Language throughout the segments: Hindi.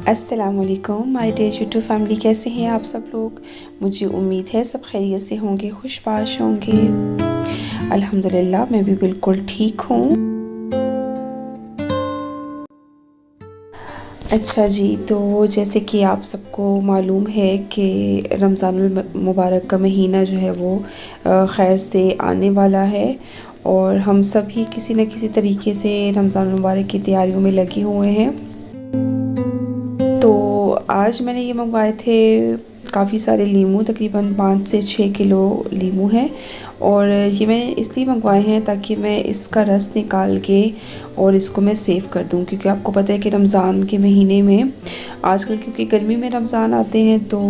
अस्सलामुअलैकुम माय डियर यूट्यूब फैमिली, कैसे हैं आप सब लोग। मुझे उम्मीद है सब खैरियत से होंगे, खुशबाश होंगे। अल्हम्दुलिल्लाह मैं भी बिल्कुल ठीक हूँ। अच्छा जी, तो जैसे कि आप सबको मालूम है कि रमज़ानुल मुबारक का महीना जो है वो खैर से आने वाला है और हम सभी किसी न किसी तरीके से रमज़ानुल मुबारक की तैयारियों में लगे हुए हैं। तो आज मैंने ये मंगवाए थे काफ़ी सारे लीमू, तकरीबन 5 से 6 किलो लीमू हैं और ये मैंने इसलिए मंगवाए हैं ताकि मैं इसका रस निकाल के और इसको मैं सेव कर दूं, क्योंकि आपको पता है कि रमज़ान के महीने में आजकल क्योंकि गर्मी में रमज़ान आते हैं तो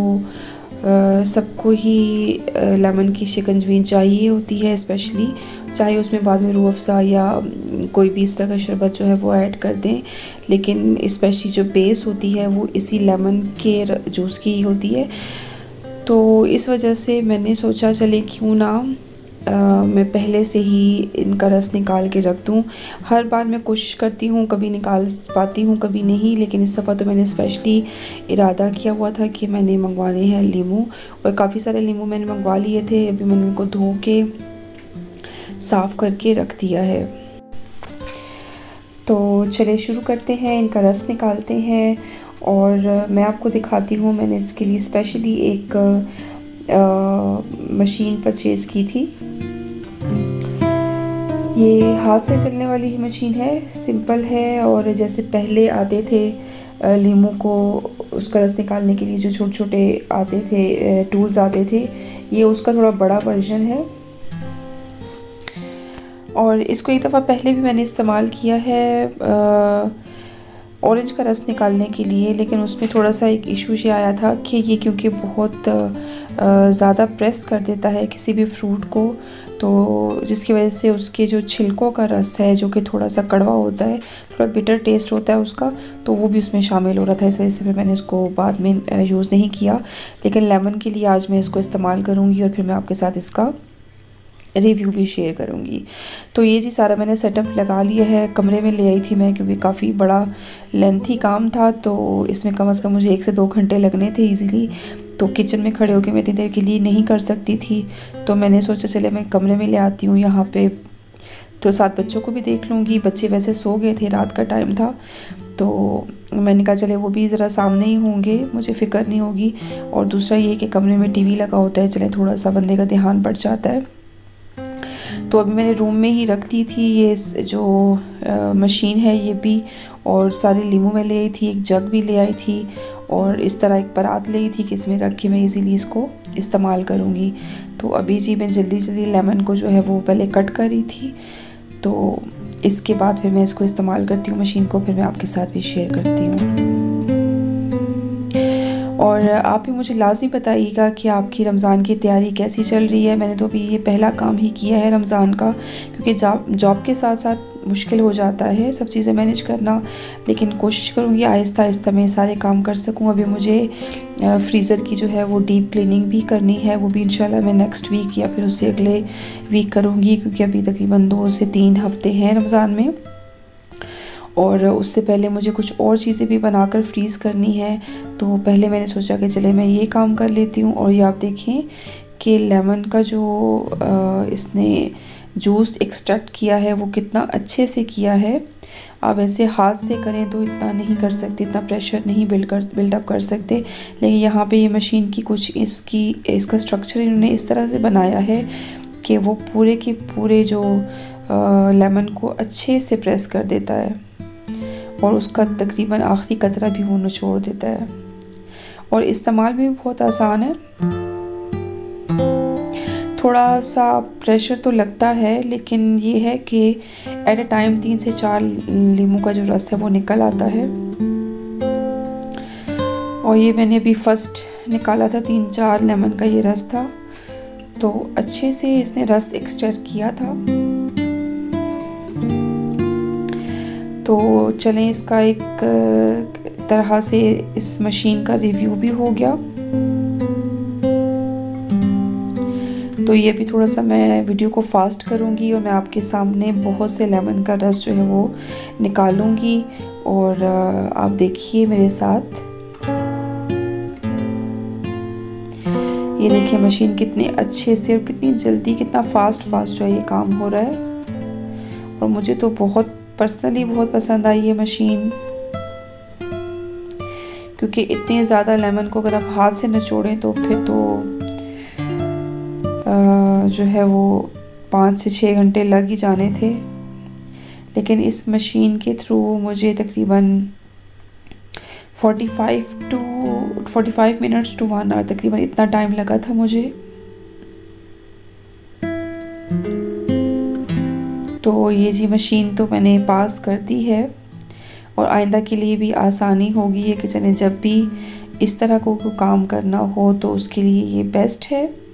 सबको ही लेमन की शिकंजवी चाहिए होती है, स्पेशली चाहे उसमें बाद में रूह अफ़ज़ा या कोई भी इस तरह का शरबत जो है वो ऐड कर दें, लेकिन स्पेशली जो बेस होती है वो इसी लेमन के जूस की ही होती है। तो इस वजह से मैंने सोचा चले क्यों ना मैं पहले से ही इनका रस निकाल के रख दूँ। हर बार मैं कोशिश करती हूँ, कभी निकाल पाती हूँ कभी नहीं, लेकिन इस दफ़ा तो मैंने स्पेशली इरादा किया हुआ था कि मैंने मंगवाने हैं लीमू और काफ़ी सारे लीमू मैंने मंगवा लिए थे। अभी मैंने उनको धो के साफ़ करके रख दिया है। तो चलिए शुरू करते हैं, इनका रस निकालते हैं और मैं आपको दिखाती हूँ। मैंने इसके लिए स्पेशली एक मशीन परचेज़ की थी। ये हाथ से चलने वाली ही मशीन है, सिंपल है और जैसे पहले आते थे लीमू को उसका रस निकालने के लिए जो छोटे छोटे आते थे टूल्स आते थे, ये उसका थोड़ा बड़ा वर्जन है। और इसको एक दफ़ा पहले भी मैंने इस्तेमाल किया है ऑरेंज का रस निकालने के लिए, लेकिन उसमें थोड़ा सा एक इशू ये आया था कि ये क्योंकि बहुत ज़्यादा प्रेस कर देता है किसी भी फ्रूट को, तो जिसकी वजह से उसके जो छिलकों का रस है जो कि थोड़ा सा कड़वा होता है, थोड़ा बिटर टेस्ट होता है उसका, तो वो भी उसमें शामिल हो रहा था। इस वजह से फिर मैंने इसको बाद में यूज़ नहीं किया, लेकिन लेमन के लिए आज मैं इसको इस्तेमाल करूँगी और फिर मैं आपके साथ इसका रिव्यू भी शेयर करूँगी। तो ये जी सारा मैंने सेटअप लगा लिया है। कमरे में ले आई थी मैं क्योंकि काफ़ी बड़ा लेंथी काम था, तो इसमें कम से कम मुझे 1 से 2 घंटे लगने थे इजीली। तो किचन में खड़े होकर मैं इतनी देर के लिए नहीं कर सकती थी, तो मैंने सोचा चले मैं कमरे में ले आती हूँ यहाँ पे, तो साथ बच्चों को भी देख लूँगी। बच्चे वैसे सो गए थे, रात का टाइम था, तो मैंने कहा चले वो भी ज़रा सामने ही होंगे, मुझे फ़िक्र नहीं होगी। और दूसरा ये कि कमरे में टीवी लगा होता है, चले थोड़ा सा बंदे का ध्यान बढ़ जाता है। तो अभी मैंने रूम में ही रख ली थी ये जो मशीन है ये भी, और सारे लीमू में ले आई थी, एक जग भी ले आई थी और इस तरह एक परात ले आई थी कि इसमें रख के मैं इजीली इसको इस्तेमाल करूँगी। तो अभी जी मैं जल्दी जल्दी लेमन को जो है वो पहले कट कर रही थी, तो इसके बाद फिर मैं इसको इस्तेमाल करती हूँ मशीन को, फिर मैं आपके साथ भी शेयर करती हूँ। और आप भी मुझे लाज़मी बताइएगा कि आपकी रमज़ान की तैयारी कैसी चल रही है। मैंने तो अभी ये पहला काम ही किया है रमज़ान का, क्योंकि जॉब के साथ साथ मुश्किल हो जाता है सब चीज़ें मैनेज करना, लेकिन कोशिश करूँगी आहिस्ता आहिस्ता मैं सारे काम कर सकूँ। अभी मुझे फ्रीज़र की जो है वो डीप क्लीनिंग भी करनी है, वो भी इंशाल्लाह मैं नेक्स्ट वीक या फिर उससे अगले वीक करूँगी, क्योंकि अभी तकरीबन 2 से 3 हफ़्ते हैं रमज़ान में और उससे पहले मुझे कुछ और चीज़ें भी बनाकर फ्रीज़ करनी है। तो पहले मैंने सोचा कि चले मैं ये काम कर लेती हूँ। और ये आप देखें कि लेमन का जो इसने जूस एक्सट्रैक्ट किया है वो कितना अच्छे से किया है। आप ऐसे हाथ से करें तो इतना नहीं कर सकते, इतना प्रेशर नहीं बिल्डअप कर सकते, लेकिन यहाँ पे ये मशीन की कुछ इसका स्ट्रक्चर इन्होंने इस तरह से बनाया है कि वो पूरे के पूरे जो लेमन को अच्छे से प्रेस कर देता है और उसका तकरीबन आखिरी कतरा भी वो निचोड़ देता है और इस्तेमाल भी बहुत आसान है। थोड़ा सा प्रेशर तो लगता है, लेकिन ये है कि एट अ टाइम 3 से 4 लीमू का जो रस है वो निकल आता है। और ये मैंने अभी फर्स्ट निकाला था, 3-4 लेमन का ये रस था, तो अच्छे से इसने रस एक्सट्रैक्ट किया था। तो चलें इसका एक तरह से इस मशीन का रिव्यू भी हो गया। तो ये भी थोड़ा सा मैं वीडियो को फास्ट करूँगी और मैं आपके सामने बहुत से लेमन का रस जो है वो निकालूँगी और आप देखिए मेरे साथ। ये देखिए मशीन कितने अच्छे से और कितनी जल्दी, कितना फास्ट जो है ये काम हो रहा है। और मुझे तो पर्सनली बहुत पसंद आई ये मशीन, क्योंकि इतने ज़्यादा लेमन को अगर आप हाथ से निचोड़ें तो फिर तो जो है वो 5 से 6 घंटे लग ही जाने थे। लेकिन इस मशीन के थ्रू मुझे तकरीबन 45 मिनट्स टू 1 आवर तकरीबन इतना टाइम लगा था मुझे। तो ये जी मशीन तो मैंने पास कर दी है और आइंदा के लिए भी आसानी होगी ये कि चलें जब भी इस तरह को काम करना हो तो उसके लिए ये बेस्ट है।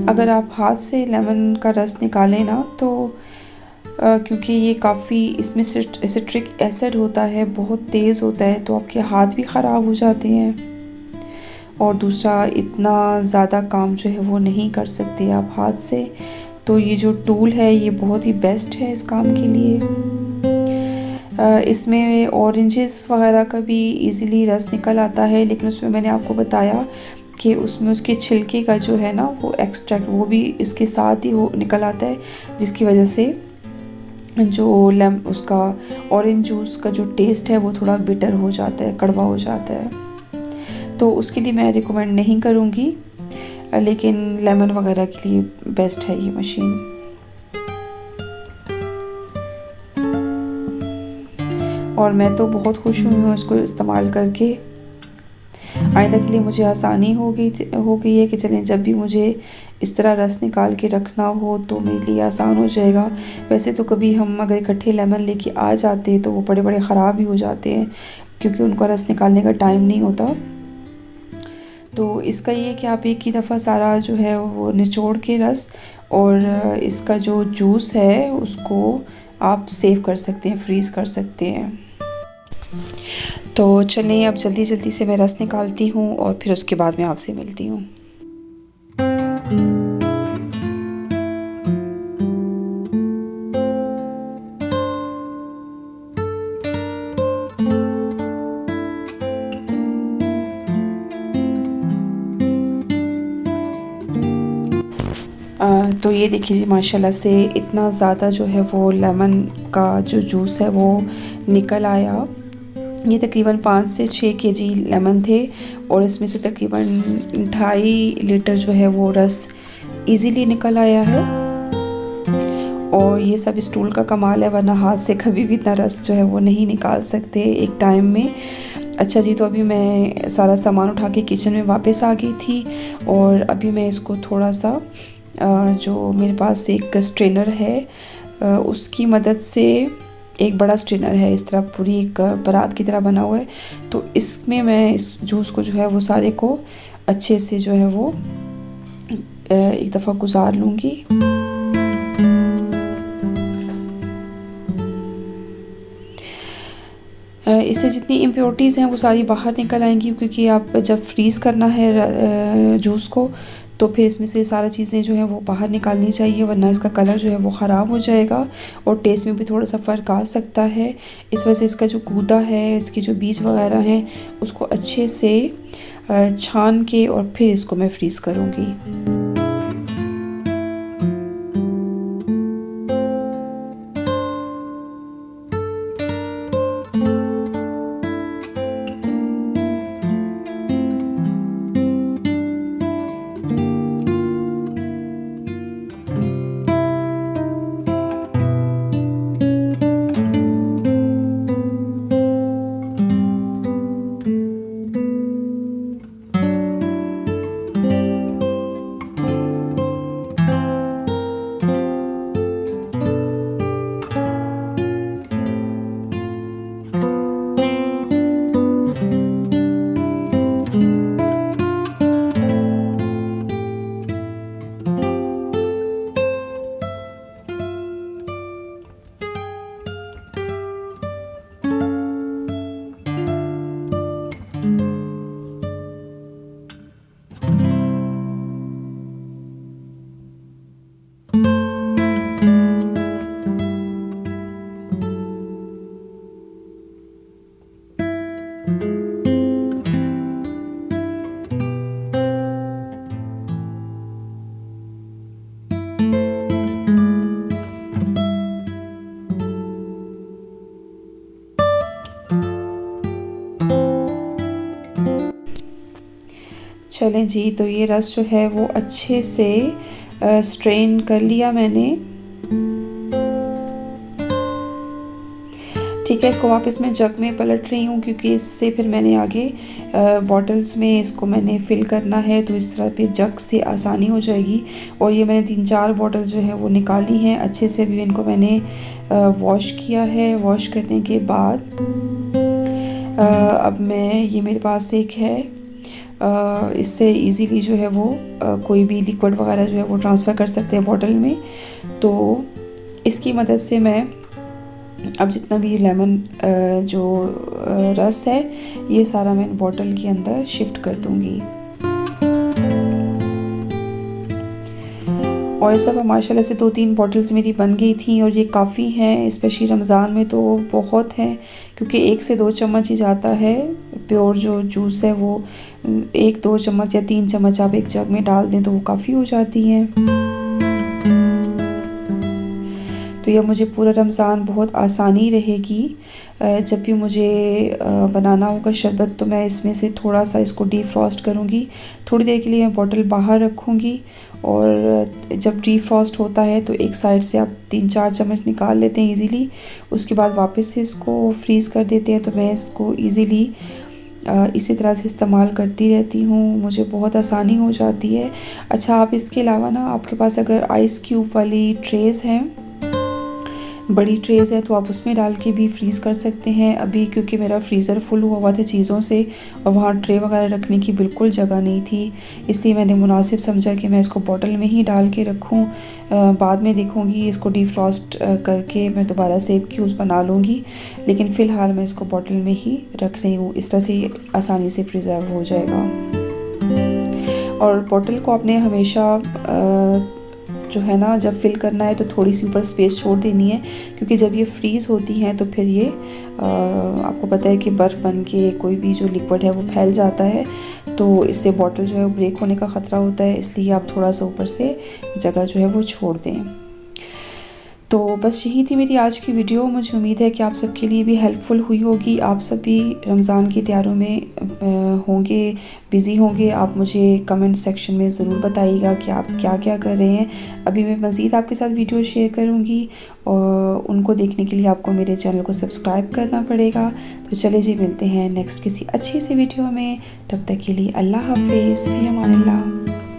अगर आप हाथ से लेमन का रस निकालें ना तो क्योंकि ये काफ़ी इसमें सिट्रिक एसिड होता है, बहुत तेज़ होता है, तो आपके हाथ भी ख़राब हो जाते हैं। और दूसरा इतना ज़्यादा काम जो है वो नहीं कर सकते आप हाथ से। तो ये जो टूल है ये बहुत ही बेस्ट है इस काम के लिए। इसमें ऑरेंजेस वगैरह का भी इजीली रस निकल आता है, लेकिन उसमें मैंने आपको बताया कि उसमें उसके छिलके का जो है ना वो एक्सट्रैक्ट वो भी इसके साथ ही हो निकल आता है, जिसकी वजह से जो उसका ऑरेंज जूस का जो टेस्ट है वो थोड़ा बिटर हो जाता है, कड़वा हो जाता है। तो उसके लिए मैं रिकमेंड नहीं करूँगी, लेकिन लेमन वगैरह के लिए बेस्ट है ये मशीन। और मैं तो बहुत खुश हुई हूँ इसको इस्तेमाल करके। आइंदा के लिए मुझे आसानी हो गई है कि चलें जब भी मुझे इस तरह रस निकाल के रखना हो तो मेरे लिए आसान हो जाएगा। वैसे तो कभी हम अगर इकट्ठे लेमन लेके आ जाते हैं तो वो बड़े ख़राब ही हो जाते हैं, क्योंकि उनका रस निकालने का टाइम नहीं होता। तो इसका ये कि आप एक ही दफ़ा सारा जो है वो निचोड़ के रस और इसका जो जूस है उसको आप सेव कर सकते हैं, फ्रीज़ कर सकते हैं। तो चलिए अब जल्दी से मैं रस निकालती हूँ और फिर उसके बाद मैं आपसे मिलती हूँ। तो ये देखिए जी माशाल्लाह से इतना ज़्यादा जो है वो लेमन का जो जूस है वो निकल आया। ये तकरीबन 5 से 6 केजी लेमन थे और इसमें से तकरीबन 2.5 लीटर जो है वो रस इजीली निकल आया है। और ये सब इस टूल का कमाल है, वरना हाथ से कभी भी इतना रस जो है वो नहीं निकाल सकते एक टाइम में। अच्छा जी, तो अभी मैं सारा सामान उठा के किचन में वापस आ गई थी और अभी मैं इसको थोड़ा सा जो मेरे पास एक स्ट्रेनर है उसकी मदद से, एक बड़ा स्ट्रेनर है इस तरह पूरी एक परात की तरह बना हुआ है, तो इसमें मैं इस जूस को जो है वो सारे को अच्छे से जो है वो एक दफ़ा गुजार लूँगी। इससे जितनी इम्प्योरिटीज़ हैं वो सारी बाहर निकल आएंगी, क्योंकि आप जब फ्रीज़ करना है जूस को तो फिर इसमें से सारी चीज़ें जो हैं वो बाहर निकालनी चाहिए, वरना इसका कलर जो है वो ख़राब हो जाएगा और टेस्ट में भी थोड़ा सा फ़र्क आ सकता है। इस वजह से इसका जो गूदा है, इसके जो बीज वगैरह हैं उसको अच्छे से छान के और फिर इसको मैं फ्रीज़ करूँगी। चलें जी, तो ये रस जो है वो अच्छे से स्ट्रेन कर लिया मैंने। ठीक है, इसको वापस मैं जग में पलट रही हूँ क्योंकि इससे फिर मैंने आगे बॉटल्स में इसको मैंने फ़िल करना है, तो इस तरह फिर जग से आसानी हो जाएगी। और ये मैंने 3-4 बॉटल जो है वो निकाली हैं अच्छे से। भी इनको मैंने वॉश किया है। वॉश करने के बाद अब मैं, ये मेरे पास एक है, इससे इजीली जो है वो कोई भी लिक्विड वगैरह जो है वो ट्रांसफ़र कर सकते हैं बॉटल में। तो इसकी मदद से मैं अब जितना भी लेमन जो रस है ये सारा मैं बॉटल के अंदर शिफ्ट कर दूंगी। और सब माशाल्लाह से 2-3 बॉटल्स मेरी बन गई थी और ये काफ़ी हैं, स्पेशली रमज़ान में तो बहुत है क्योंकि 1 से 2 चम्मच ही जाता है। प्योर जो जूस है वो 1-2 चम्मच या 3 चम्मच आप एक जग में डाल दें तो वो काफ़ी हो जाती हैं। तो यह मुझे पूरा रमज़ान बहुत आसानी रहेगी। जब भी मुझे बनाना होगा शरबत तो मैं इसमें से थोड़ा सा इसको डीफ्रॉस्ट करूँगी। थोड़ी देर के लिए मैं बॉटल बाहर रखूँगी और जब डीफ्रॉस्ट होता है तो एक साइड से आप 3-4 चम्मच निकाल लेते हैं इजीली। उसके बाद वापस से इसको फ्रीज़ कर देते हैं। तो मैं इसको इजीली इसी तरह से इस्तेमाल करती रहती हूँ, मुझे बहुत आसानी हो जाती है। अच्छा, आप इसके अलावा ना, आपके पास अगर आइस क्यूब वाली ट्रेज़ हैं, बड़ी ट्रेज़ है, तो आप उसमें डाल के भी फ्रीज़ कर सकते हैं। अभी क्योंकि मेरा फ्रीज़र फुल हुआ था चीज़ों से और वहाँ ट्रे वगैरह रखने की बिल्कुल जगह नहीं थी, इसलिए मैंने मुनासिब समझा कि मैं इसको बॉटल में ही डाल के रखूँ। बाद में देखूँगी इसको डीफ्रॉस्ट करके मैं दोबारा से क्यूब्स बना लूँगी, लेकिन फ़िलहाल मैं इसको बॉटल में ही रख रही हूँ। इस तरह से आसानी से प्रिजर्व हो जाएगा। और बॉटल को आपने हमेशा जो है ना, जब फिल करना है तो थोड़ी सी ऊपर स्पेस छोड़ देनी है क्योंकि जब ये फ्रीज़ होती हैं तो फिर ये आपको पता है कि बर्फ़ बन के कोई भी जो लिक्विड है वो फैल जाता है, तो इससे बॉटल जो है वो ब्रेक होने का ख़तरा होता है। इसलिए आप थोड़ा सा ऊपर से जगह जो है वो छोड़ दें। तो बस यही थी मेरी आज की वीडियो। मुझे उम्मीद है कि आप सबके लिए भी हेल्पफुल हुई होगी। आप सब भी रमज़ान की तैयारियों में होंगे, बिज़ी होंगे। आप मुझे कमेंट सेक्शन में ज़रूर बताइएगा कि आप क्या क्या कर रहे हैं। अभी मैं मज़ीद आपके साथ वीडियो शेयर करूँगी और उनको देखने के लिए आपको मेरे चैनल को सब्सक्राइब करना पड़ेगा। तो चले जी, मिलते हैं नेक्स्ट किसी अच्छी सी वीडियो में। तब तक के लिए अल्लाह हाफ़िज़, फ़ी अमानिल्लाह।